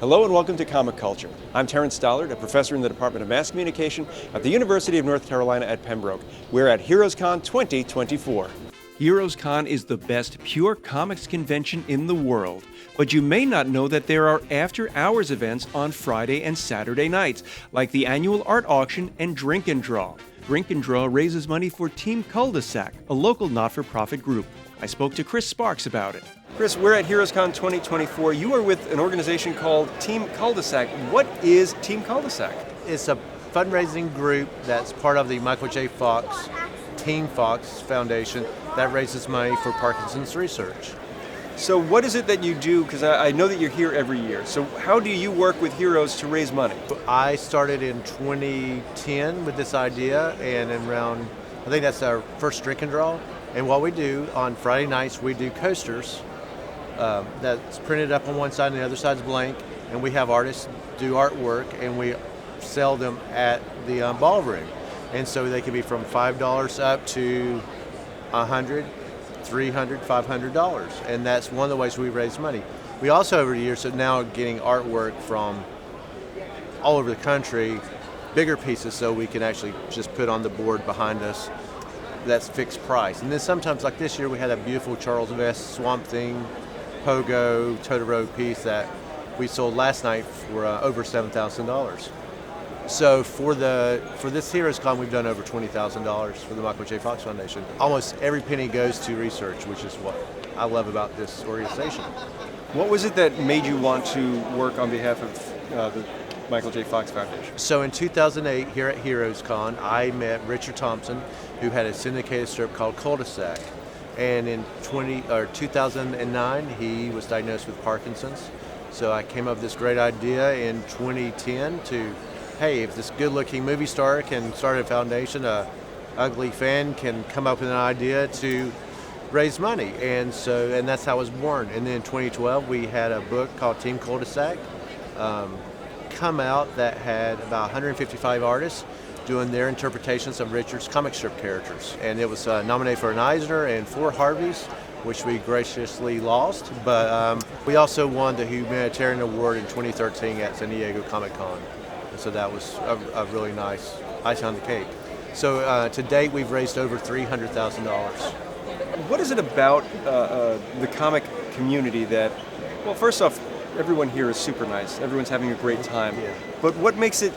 Hello and welcome to Comic Culture. I'm Terrence Stollard, a professor in the Department of Mass Communication at the University of North Carolina at Pembroke. We're at HeroesCon 2024. HeroesCon is the best pure comics convention in the world, but you may not know that there are after-hours events on Friday and Saturday nights, like the annual art auction and Drink and Draw. Drink and Draw raises money for Team Cul-De-Sac, a local not-for-profit group. I spoke to Chris Sparks about it. Chris, we're at HeroesCon 2024. You are with an organization called Team Cul-De-Sac. What is Team Cul-De-Sac? It's a fundraising group that's part of the Michael J. Fox, Team Fox Foundation that raises money for Parkinson's research. So what is it that you do? Because I know that you're here every year. So how do you work with Heroes to raise money? I started in 2010 with this idea, and around, I think that's our first Drink and Draw. And what we do on Friday nights, we do coasters that's printed up on one side and the other side's blank, and we have artists do artwork and we sell them at the ballroom. And so they can be from $5 up to $100, $300, $500, and that's one of the ways we raise money. We also, over the years, are now getting artwork from all over the country, bigger pieces, so we can actually just put on the board behind us. That's fixed price. And then sometimes, like this year, we had a beautiful Charles Vest Swamp Thing, Pogo, Totoro piece that we sold last night for over $7,000. So for this HeroesCon, we've done over $20,000 for the Michael J. Fox Foundation. Almost every penny goes to research, which is what I love about this organization. What was it that made you want to work on behalf of the Michael J. Fox Foundation? So in 2008, here at HeroesCon, I met Richard Thompson, who had a syndicated strip called Cul-De-Sac. And in 2009, he was diagnosed with Parkinson's. So I came up with this great idea in 2010 to, hey, if this good-looking movie star can start a foundation, a ugly fan can come up with an idea to raise money. And that's how it was born. And then in 2012, we had a book called Team Cul-De-Sac come out that had about 155 artists doing their interpretations of Richard's comic strip characters. And it was nominated for an Eisner and 4 Harveys, which we graciously lost. But we also won the Humanitarian Award in 2013 at San Diego Comic-Con. And so that was a really nice icing on the cake. So to date, we've raised over $300,000. What is it about the comic community that, well, first off, everyone here is super nice. Everyone's having a great time. Yeah. But what makes it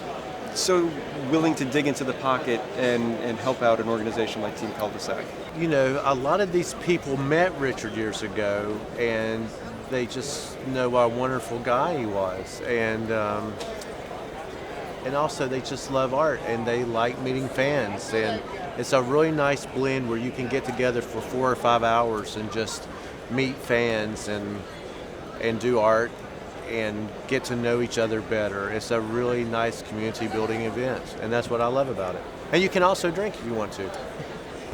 so willing to dig into the pocket and help out an organization like Team Cul-De-Sac? You know, a lot of these people met Richard years ago, and they just know what a wonderful guy he was. And also they just love art, and they like meeting fans. And it's a really nice blend where you can get together for 4 or 5 hours and just meet fans and do art and get to know each other better. It's a really nice community building event, and that's what I love about it. And you can also drink if you want to.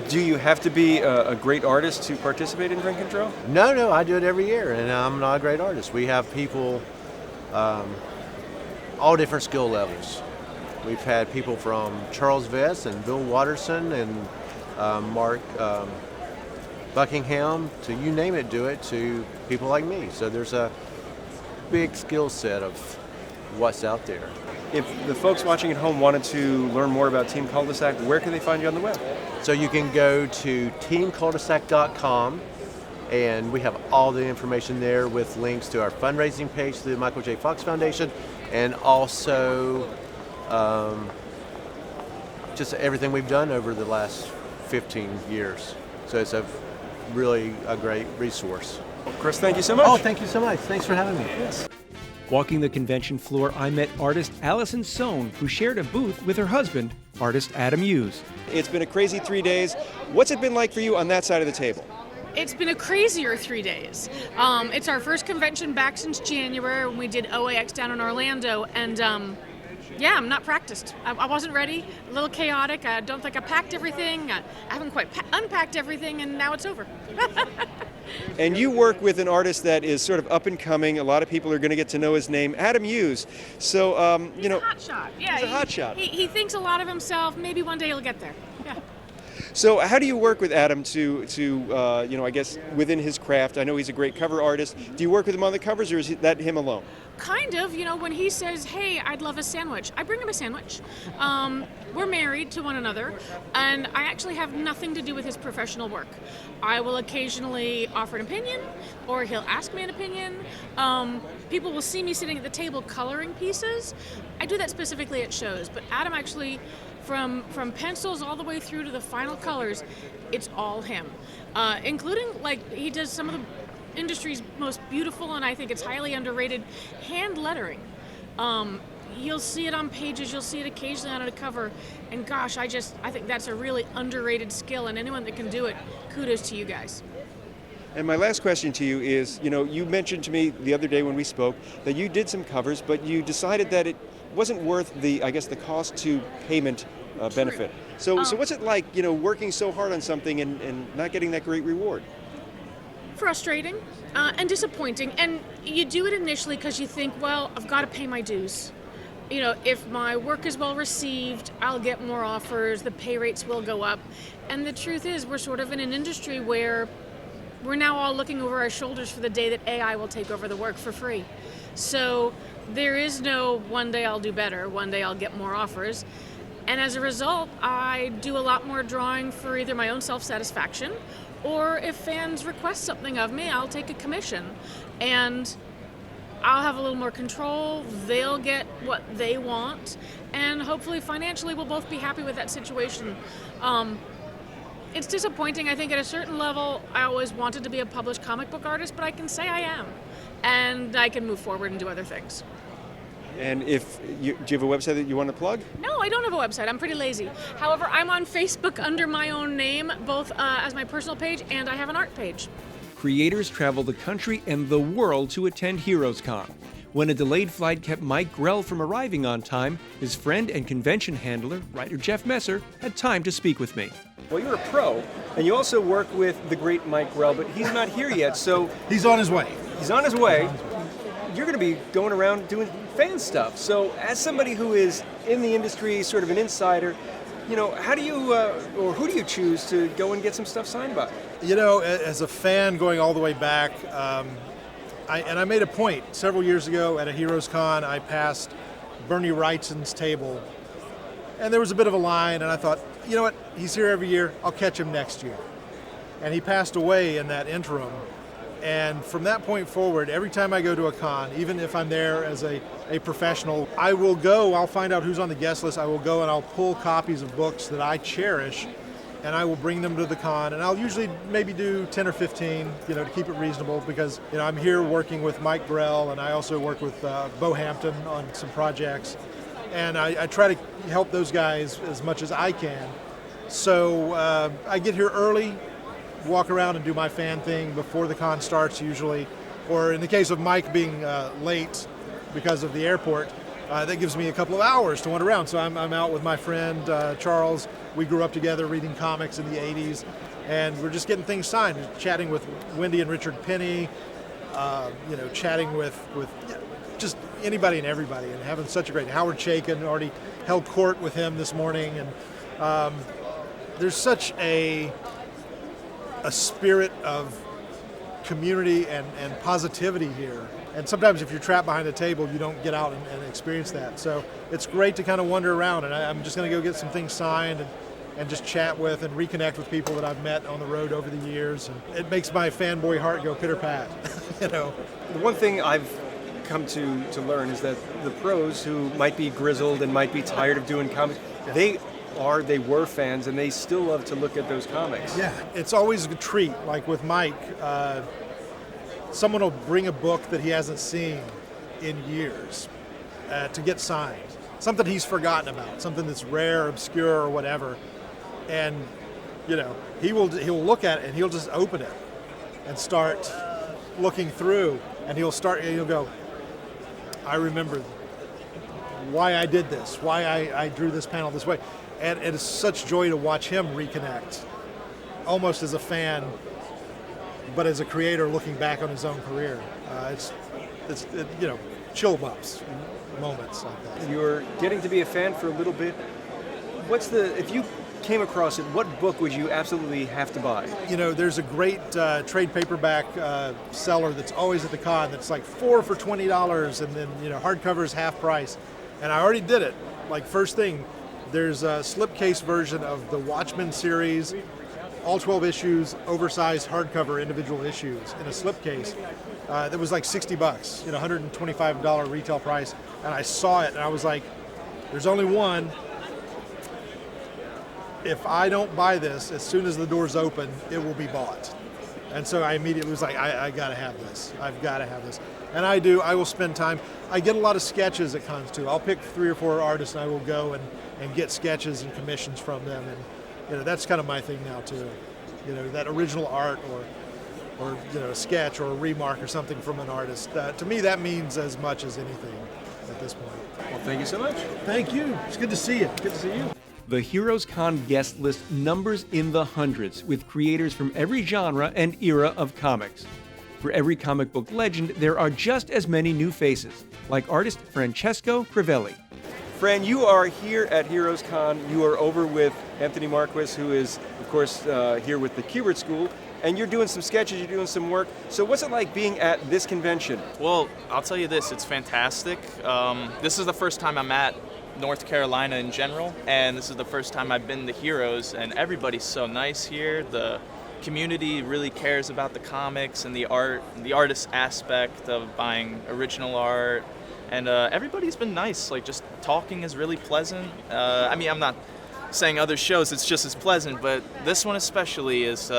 Do you have to be a great artist to participate in Drink and Draw? No, I do it every year, and I'm not a great artist. We have people all different skill levels. We've had people from Charles Vest and Bill Watterson and Mark Buckingham, to you name it, do it, to people like me. So there's a big skill set of what's out there. If the folks watching at home wanted to learn more about Team Cul-De-Sac, where can they find you on the web? So you can go to teamculdesac.com, and we have all the information there with links to our fundraising page to the Michael J. Fox Foundation, and also just everything we've done over the last 15 years. So it's really a great resource. Chris, thank you so much. Oh, thank you so much. Thanks for having me. Yes. Walking the convention floor, I met artist Allison Sohn, who shared a booth with her husband, artist Adam Hughes. It's been a crazy 3 days. What's it been like for you on that side of the table? It's been a crazier 3 days. It's our first convention back since January when we did OAX down in Orlando, and yeah, I'm not practiced. I wasn't ready, a little chaotic. I don't think I packed everything. I haven't quite unpacked everything, and now it's over. And you work with an artist that is sort of up and coming. A lot of people are going to get to know his name, Adam Hughes. So, He's a hot shot. Yeah, he's a hot shot. He thinks a lot of himself. Maybe one day he'll get there. Yeah. So how do you work with Adam to I guess within his craft? I know he's a great cover artist. Do you work with him on the covers, or is that him alone? Kind of, when he says, hey, I'd love a sandwich, I bring him a sandwich. We're married to one another, and I actually have nothing to do with his professional work. I will occasionally offer an opinion, or he'll ask me an opinion. People will see me sitting at the table coloring pieces. I do that specifically at shows, but Adam actually, from pencils all the way through to the final colors, it's all him. Including, he does some of the industry's most beautiful, and I think it's highly underrated, hand lettering. You'll see it on pages, you'll see it occasionally on a cover, and gosh, I think that's a really underrated skill, and anyone that can do it, kudos to you guys. And my last question to you is, you mentioned to me the other day when we spoke that you did some covers, but you decided that it wasn't worth the cost to payment benefit. So what's it like, working so hard on something and not getting that great reward? Frustrating and disappointing, and you do it initially because you think, well, I've got to pay my dues. If my work is well received, I'll get more offers, the pay rates will go up. And the truth is, we're sort of in an industry where we're now all looking over our shoulders for the day that AI will take over the work for free. So there is no one day I'll do better, one day I'll get more offers. And as a result, I do a lot more drawing for either my own self-satisfaction, or if fans request something of me, I'll take a commission. And I'll have a little more control, they'll get what they want, and hopefully financially we'll both be happy with that situation. It's disappointing. I think at a certain level, I always wanted to be a published comic book artist, but I can say I am. And I can move forward and do other things. And do you have a website that you want to plug? No, I don't have a website. I'm pretty lazy. However, I'm on Facebook under my own name, both as my personal page and I have an art page. Creators travel the country and the world to attend HeroesCon. When a delayed flight kept Mike Grell from arriving on time, his friend and convention handler, writer Jeff Messer, had time to speak with me. Well, you're a pro, and you also work with the great Mike Grell, but he's not here yet, so... He's on his way. He's on his way. You're going to be going around doing fan stuff. So as somebody who is in the industry, sort of an insider, how do you, or who do you choose to go and get some stuff signed by? As a fan going all the way back, I made a point several years ago at a HeroesCon. I passed Bernie Wrightson's table, and there was a bit of a line, and I thought, you know what, he's here every year, I'll catch him next year. And he passed away in that interim. And from that point forward, every time I go to a con, even if I'm there as a professional, I'll find out who's on the guest list, I will go and I'll pull copies of books that I cherish, and I will bring them to the con, and I'll usually maybe do 10 or 15, to keep it reasonable, because, I'm here working with Mike Grell, and I also work with Bo Hampton on some projects, and I try to help those guys as much as I can. So I get here early, walk around and do my fan thing before the con starts usually, or in the case of Mike being late because of the airport, that gives me a couple of hours to wander around. So I'm out with my friend Charles. We grew up together reading comics in the 80s, and we're just getting things signed, chatting with Wendy and Richard Penny, chatting with just anybody and everybody, and having such a great... Howard Chaykin, already held court with him this morning, and there's such a spirit of community and positivity here. And sometimes if you're trapped behind a table, you don't get out and experience that. So it's great to kind of wander around, and I'm just going to go get some things signed and just chat with and reconnect with people that I've met on the road over the years. And it makes my fanboy heart go pitter-pat, The one thing I've come to learn is that the pros who might be grizzled and might be tired of doing comics, they were fans, and they still love to look at those comics. Yeah, it's always a treat. Like with Mike, someone will bring a book that he hasn't seen in years to get signed. Something he's forgotten about, something that's rare, obscure, or whatever. And, he'll look at it and he'll just open it and start looking through, and he'll go, I remember why I did this, why I drew this panel this way. And it is such joy to watch him reconnect, almost as a fan, but as a creator looking back on his own career. It's chill bumps, moments like that. You're getting to be a fan for a little bit. If you came across it, what book would you absolutely have to buy? You know, there's a great trade paperback seller that's always at the con that's like 4 for $20, and then, you know, hardcover is half price. And I already did it. Like, first thing, there's a slipcase version of the Watchmen series, all 12 issues, oversized hardcover individual issues in a slipcase. That was like $60, you know, $125 retail price. And I saw it and I was like, there's only one. If I don't buy this, as soon as the doors open, it will be bought. And so I immediately was like, I gotta have this. I've gotta have this. And I do, I will spend time. I get a lot of sketches at cons too. I'll pick 3 or 4 artists and I will go and get sketches and commissions from them. And, you know, that's kind of my thing now too. You know, that original art or you know, a sketch or a remark or something from an artist. To me, that means as much as anything at this point. Well, thank you so much. Thank you. It's good to see you. Good to see you. The HeroesCon guest list numbers in the hundreds, with creators from every genre and era of comics. For every comic book legend, there are just as many new faces, like artist Francesco Crivelli. Fran, you are here at HeroesCon. You are over with Anthony Marquis, who is, of course, here with the Kubert School, and you're doing some sketches, you're doing some work. So what's it like being at this convention? Well, I'll tell you this, it's fantastic. This is the first time I'm at North Carolina in general, and this is the first time I've been to Heroes, and everybody's so nice here. The community really cares about the comics and the art, and the artist aspect of buying original art, and everybody's been nice. Like, just talking is really pleasant. I mean, I'm not saying other shows it's just as pleasant, but this one especially is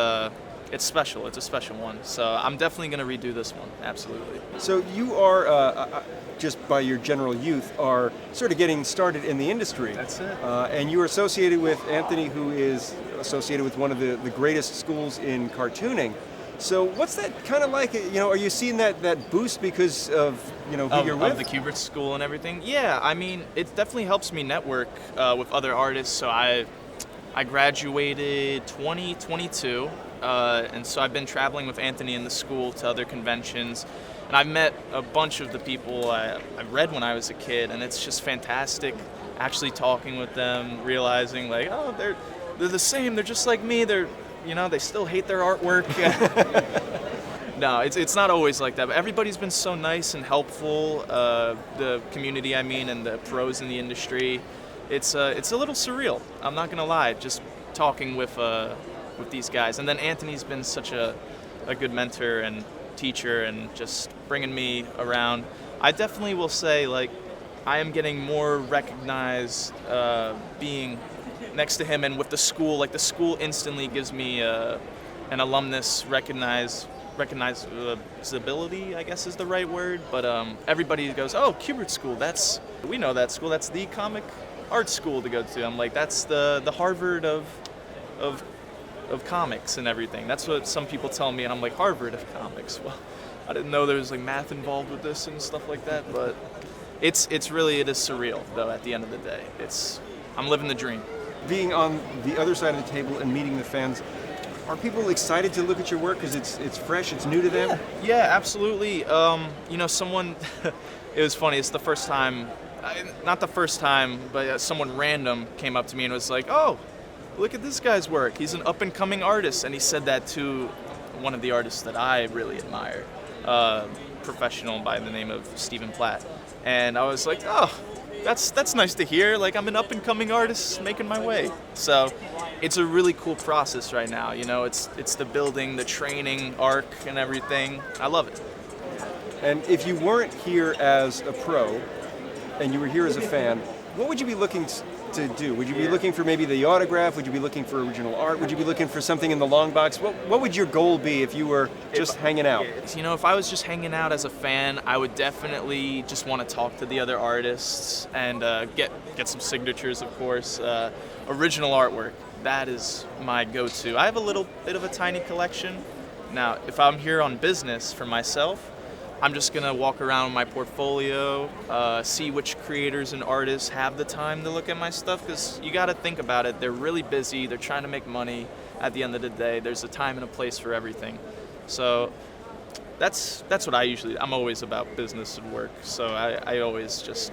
it's special. It's a special one. So I'm definitely going to redo this one. Absolutely. So you are, just by your general youth, are sort of getting started in the industry. That's it. And you are associated with Anthony, who is associated with one of the greatest schools in cartooning. So what's that kind of like? You know, are you seeing that boost because of, you know, who you're with? Of the Kubert School and everything? Yeah, I mean, it definitely helps me network with other artists. So I graduated 2022. And so I've been traveling with Anthony in the school to other conventions, and I've met a bunch of the people I read when I was a kid, and it's just fantastic actually talking with them, realizing like, oh, they're the same, they're just like me, they're, you know, they still hate their artwork. No, it's not always like that, but everybody's been so nice and helpful, the community, I mean, and the pros in the industry. It's a little surreal, I'm not gonna lie, just talking with these guys. And then Anthony's been such a good mentor and teacher and just bringing me around. I definitely will say, like, I am getting more recognized being next to him and with the school. Like, the school instantly gives me an alumnus recognizability, I guess is the right word. But everybody goes, oh, Kubert School, we know that school, that's the comic art school to go to. I'm like, that's the Harvard of comics and everything. That's what some people tell me, and I'm like, Harvard of comics. Well, I didn't know there was like math involved with this and stuff like that, but it is surreal though at the end of the day. I'm living the dream. Being on the other side of the table and meeting the fans, are people excited to look at your work because it's fresh, it's new to them? Yeah, absolutely. You know, someone, it was funny, it's the first time, not the first time, but someone random came up to me and was like, oh, look at this guy's work. He's an up-and-coming artist. And he said that to one of the artists that I really admire, professional by the name of Stephen Platt. And I was like, oh, that's nice to hear. Like, I'm an up-and-coming artist making my way. So it's a really cool process right now. You know, it's the building, the training arc and everything. I love it. And if you weren't here as a pro and you were here as a fan, what would you be looking to do? Would you be looking for maybe the autograph? Would you be looking for original art? Would you be looking for something in the long box? What would your goal be if you were just hanging out? You know, if I was just hanging out as a fan, I would definitely just want to talk to the other artists and get some signatures, of course. Original artwork, that is my go-to. I have a little bit of a tiny collection. Now, if I'm here on business for myself, I'm just going to walk around my portfolio, see which creators and artists have the time to look at my stuff, because you got to think about it. They're really busy. They're trying to make money. At the end of the day, there's a time and a place for everything. So that's what I'm always about business and work. So I always just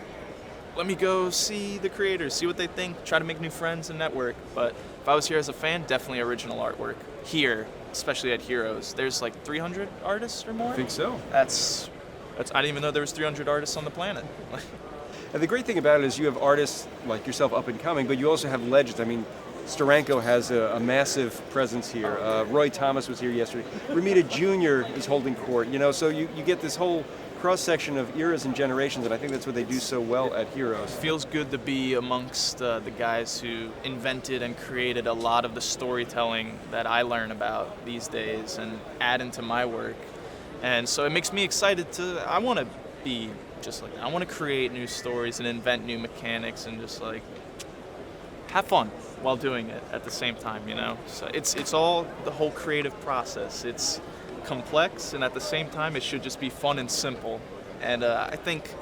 let me go see the creators, see what they think, try to make new friends and network. But if I was here as a fan, definitely original artwork. Here, especially at Heroes, there's like 300 artists or more. I think so. That's I didn't even know there was 300 artists on the planet. And the great thing about it is you have artists like yourself up and coming, but you also have legends. I mean, Steranko has a massive presence here. Roy Thomas was here yesterday. Ramita Jr. is holding court. So you get this whole cross-section of eras and generations, and I think that's what they do so well at Heroes. Feels good to be amongst the guys who invented and created a lot of the storytelling that I learn about these days and add into my work. And so it makes me excited I want to be just like that. I want to create new stories and invent new mechanics and just like have fun while doing it at the same time, So it's all the whole creative process. It's complex, and at the same time it should just be fun and simple. And I think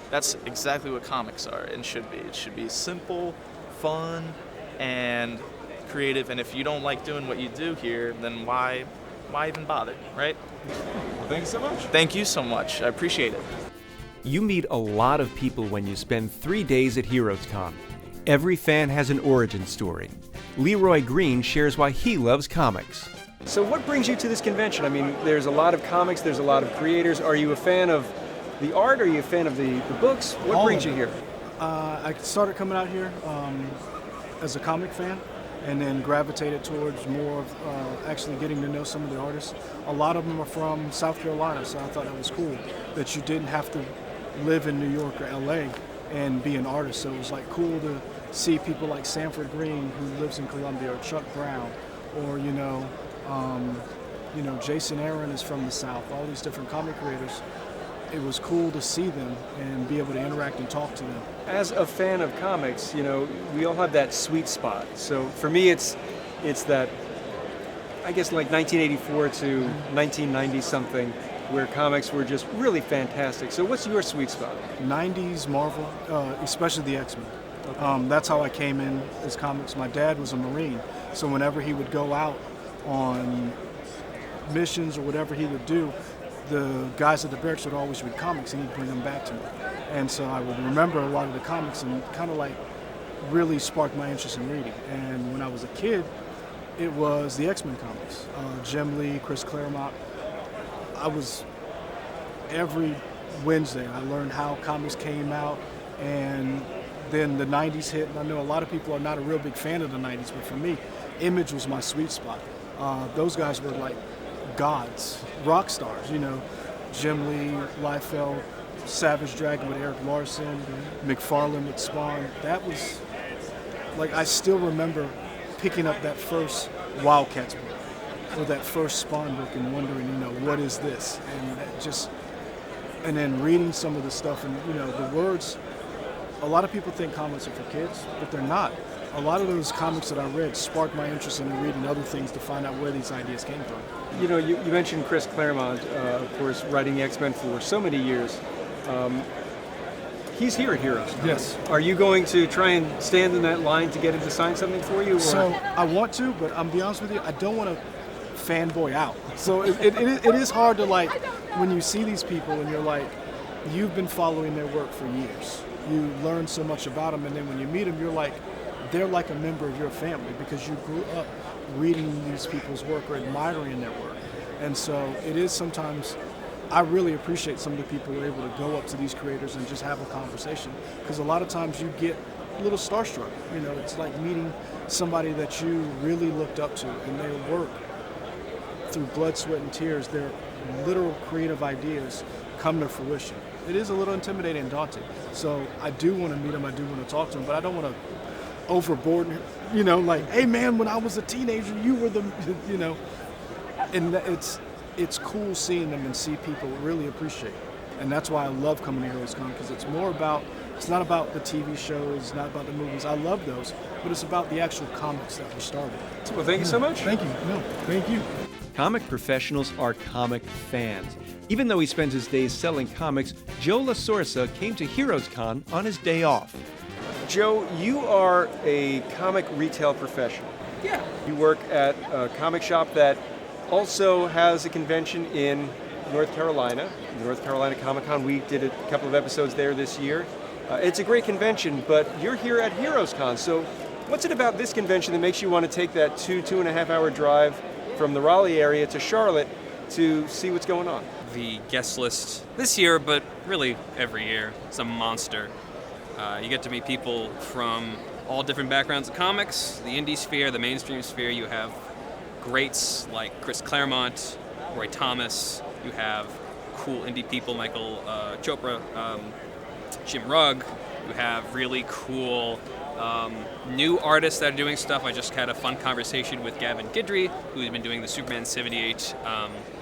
that's exactly what comics are and should be. It should be simple, fun, and creative. And if you don't like doing what you do here, then why even bother, right? Well, thank you so much. Thank you so much. I appreciate it. You meet a lot of people when you spend 3 days at HeroesCon. Every fan has an origin story. Leroy Green shares why he loves comics. So what brings you to this convention? I mean, there's a lot of comics, there's a lot of creators. Are you a fan of the art? Are you a fan of the books? What brings you here? I started coming out here as a comic fan, and then gravitated towards more of actually getting to know some of the artists. A lot of them are from South Carolina, so I thought it was cool that you didn't have to live in New York or LA and be an artist. So it was like cool to see people like Sanford Green, who lives in Columbia, or Chuck Brown, or Jason Aaron is from the South. All these different comic creators. It was cool to see them and be able to interact and talk to them. As a fan of comics, we all have that sweet spot. So for me, it's that, I guess, like 1984 to 1990 something, where comics were just really fantastic. So what's your sweet spot? 90s Marvel, especially the X-Men. Okay. That's how I came in as comics. My dad was a Marine, so whenever he would go out on missions or whatever he would do, the guys at the barracks would always read comics, and he'd bring them back to me. And so I would remember a lot of the comics and kind of like really sparked my interest in reading. And when I was a kid, it was the X-Men comics. Jim Lee, Chris Claremont. Every Wednesday I learned how comics came out, and then the 90s hit. And I know a lot of people are not a real big fan of the 90s, but for me, Image was my sweet spot. Those guys were like gods, rock stars, Jim Lee, Liefeld, Savage Dragon with Eric Larson, McFarlane with Spawn. That was, like, I still remember picking up that first Wildcats book or that first Spawn book and wondering, what is this? And then reading some of the stuff and, the words. A lot of people think comics are for kids, but they're not. A lot of those comics that I read sparked my interest in reading other things to find out where these ideas came from. You mentioned Chris Claremont, of course, writing the X-Men for so many years. He's here at Heroes. Yes. Are you going to try and stand in that line to get him to sign something for you? Or? So I want to, but I'm be honest with you, I don't want to fanboy out. So it is hard to, like, when you see these people and you're like, you've been following their work for years. You learn so much about them, and then when you meet them, you're like, they're like a member of your family because you grew up reading these people's work or admiring their work. And so it is sometimes, I really appreciate some of the people who are able to go up to these creators and just have a conversation, because a lot of times you get a little starstruck. It's like meeting somebody that you really looked up to, and their work, through blood, sweat, and tears, their literal creative ideas come to fruition. It is a little intimidating and daunting. So I do want to meet them, I do want to talk to them, but I don't want to overboard, like, hey man, when I was a teenager, you were the, and it's cool seeing them and see people really appreciate it. And that's why I love coming to HeroesCon, because it's not about the TV shows, it's not about the movies. I love those, but it's about the actual comics that we started. Well, thank you so much. Thank you. No, thank you. Comic professionals are comic fans. Even though he spends his days selling comics, Joe LaSorsa came to HeroesCon on his day off. Joe, you are a comic retail professional. Yeah. You work at a comic shop that also has a convention in North Carolina, North Carolina Comic Con. We did a couple of episodes there this year. It's a great convention, but you're here at HeroesCon, so what's it about this convention that makes you want to take that 2.5 hour drive from the Raleigh area to Charlotte to see what's going on? The guest list this year, but really every year, is a monster. You get to meet people from all different backgrounds of comics, the indie sphere, the mainstream sphere. You have greats like Chris Claremont, Roy Thomas. You have cool indie people, Michael Chopra, Jim Rugg. You have really cool new artists that are doing stuff. I just had a fun conversation with Gavin Guidry, who's been doing the Superman 78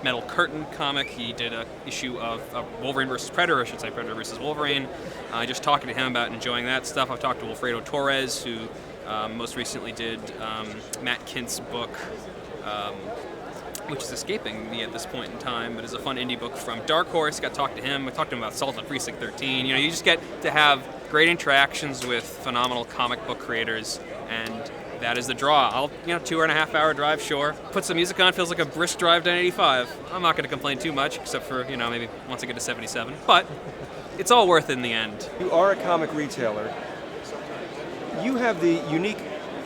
Metal Curtain comic. He did an issue of Wolverine versus Predator, I should say Predator versus Wolverine. Just talking to him about enjoying that stuff. I've talked to Wilfredo Torres, who most recently did Matt Kint's book, which is escaping me at this point in time, but is a fun indie book from Dark Horse. Got to talk to him. I talked to him about Salt and Precinct 13. You know, you just get to have great interactions with phenomenal comic book creators, and that is the draw. 2.5 hour drive, sure. Put some music on, feels like a brisk drive down 85. I'm not going to complain too much, except for, maybe once I get to 77. But it's all worth it in the end. You are a comic retailer. You have the unique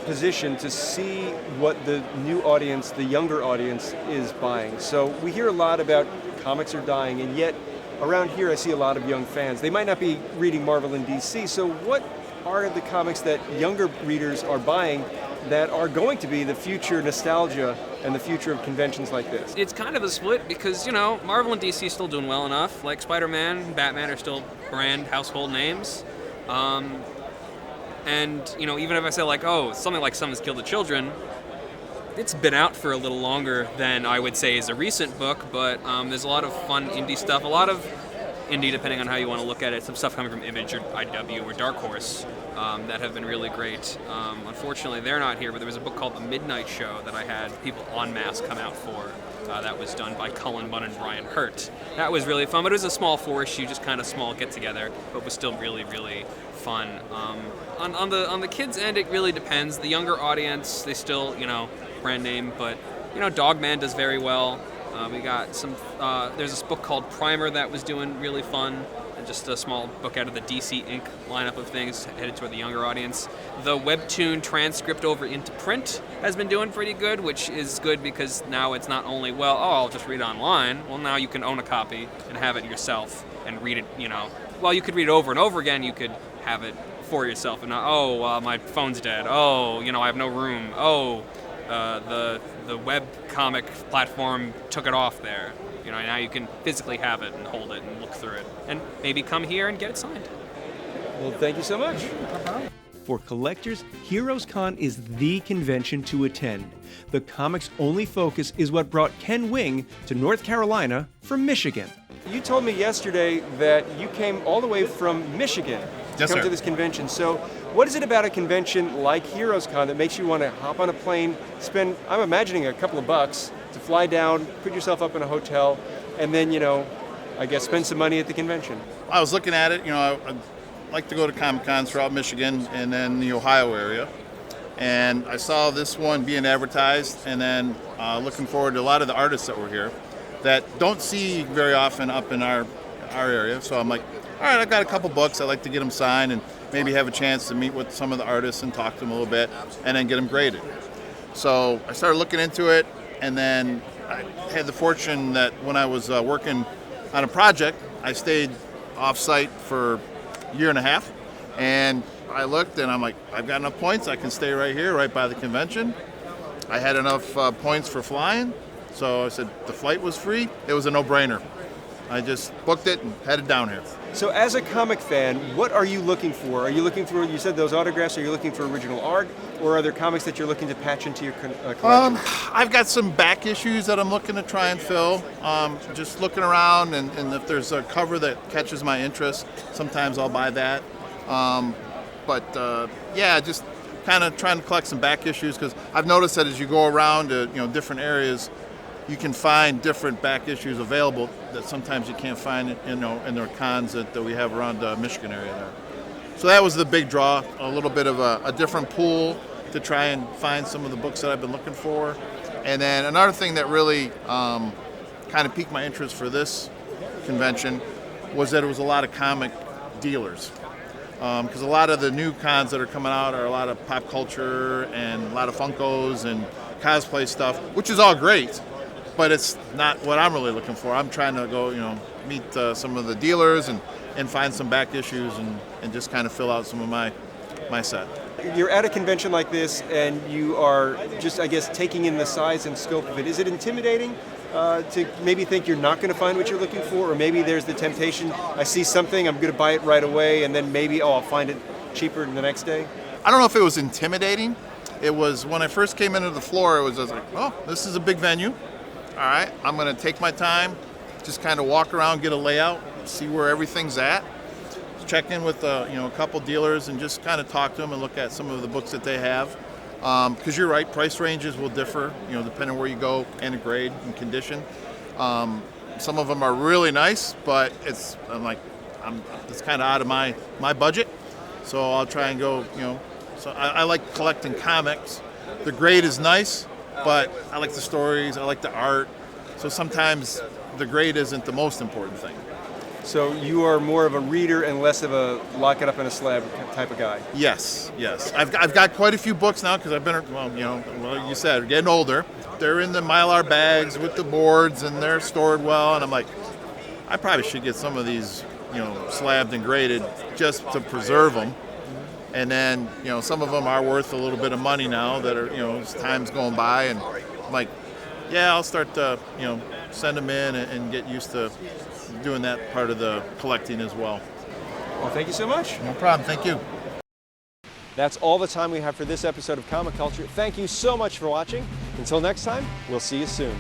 position to see what the new audience, the younger audience, is buying. So we hear a lot about comics are dying, and yet around here I see a lot of young fans. They might not be reading Marvel and DC, so what are the comics that younger readers are buying that are going to be the future nostalgia and the future of conventions like this? It's kind of a split because, Marvel and DC is still doing well enough. Like Spider-Man and Batman are still brand household names. And, even if I say something like Someone's Killed the Children, it's been out for a little longer than I would say is a recent book, but there's a lot of fun indie stuff, a lot of indie, depending on how you want to look at it, some stuff coming from Image or IW or Dark Horse that have been really great. Unfortunately, they're not here, but there was a book called The Midnight Show that I had people en masse come out for. That was done by Cullen Bunn and Brian Hurt. That was really fun, but it was a small 4-issue, just kind of small get-together, but was still really, really fun. On the kids' end, it really depends. The younger audience, they still, brand name, but, Dogman does very well. We got some, there's this book called Primer that was doing really fun, and just a small book out of the DC Inc. lineup of things headed toward the younger audience. The webtoon transcript over into print has been doing pretty good, which is good because now it's not only, I'll just read online. Well, now you can own a copy and have it yourself and read it, you could read it over and over again, you could have it for yourself and not, my phone's dead. I have no room. The web comic platform took it off there. Now you can physically have it and hold it and look through it. And maybe come here and get it signed. Well, thank you so much. For collectors, HeroesCon is the convention to attend. The comics-only focus is what brought Ken Wing to North Carolina from Michigan. You told me yesterday that you came all the way from Michigan to come to this convention. So what is it about a convention like HeroesCon that makes you want to hop on a plane, spend, I'm imagining, a couple of bucks to fly down, put yourself up in a hotel, and then, I guess spend some money at the convention? I was looking at it, I like to go to Comic-Cons throughout Michigan and then the Ohio area. And I saw this one being advertised, and then looking forward to a lot of the artists that were here that don't see very often up in our area. So I'm like, all right, I've got a couple books. I'd like to get them signed and maybe have a chance to meet with some of the artists and talk to them a little bit and then get them graded. So I started looking into it, and then I had the fortune that when I was working on a project, I stayed off-site for a year and a half, and I looked and I'm like, I've got enough points. I can stay right here, right by the convention. I had enough points for flying, so I said the flight was free. It was a no-brainer. I just booked it and headed down here. So as a comic fan, what are you looking for? Are you looking for, you said those autographs, are you looking for original art, or are there comics that you're looking to patch into your collection? I've got some back issues that I'm looking to try and fill. Just looking around, and if there's a cover that catches my interest, sometimes I'll buy that. Just kind of trying to collect some back issues, because I've noticed that as you go around to different areas, you can find different back issues available that sometimes you can't find in their cons that we have around the Michigan area there. So that was the big draw, a little bit of a different pool to try and find some of the books that I've been looking for. And then another thing that really kind of piqued my interest for this convention was that it was a lot of comic dealers. because a lot of the new cons that are coming out are a lot of pop culture and a lot of Funkos and cosplay stuff, which is all great, but it's not what I'm really looking for. I'm trying to go, meet some of the dealers and find some back issues and just kind of fill out some of my set. You're at a convention like this, and you are just, I guess, taking in the size and scope of it. Is it intimidating to maybe think you're not going to find what you're looking for, or maybe there's the temptation, I see something, I'm going to buy it right away, and then maybe, I'll find it cheaper the next day? I don't know if it was intimidating. It was when I first came into the floor, I was like, oh, this is a big venue. All right, I'm going to take my time, just kind of walk around, get a layout, see where everything's at. Check in with a couple dealers and just kind of talk to them and look at some of the books that they have. Because you're right, price ranges will differ, depending on where you go and the grade and condition. Some of them are really nice, but it's kind of out of my budget. So I'll try and go, So I like collecting comics. The grade is nice, but I like the stories, I like the art. So sometimes the grade isn't the most important thing. So you are more of a reader and less of a lock it up in a slab type of guy. Yes. I've got quite a few books now because I've been, you said, getting older. They're in the Mylar bags with the boards and they're stored well. And I'm like, I probably should get some of these, slabbed and graded just to preserve them. And then, some of them are worth a little bit of money now that are, as time's going by. And I'm like, yeah, I'll start to, send them in and get used to doing that part of the collecting as well. Well, thank you so much. No problem. Thank you. That's all the time we have for this episode of Comic Culture. Thank you so much for watching. Until next time, we'll see you soon.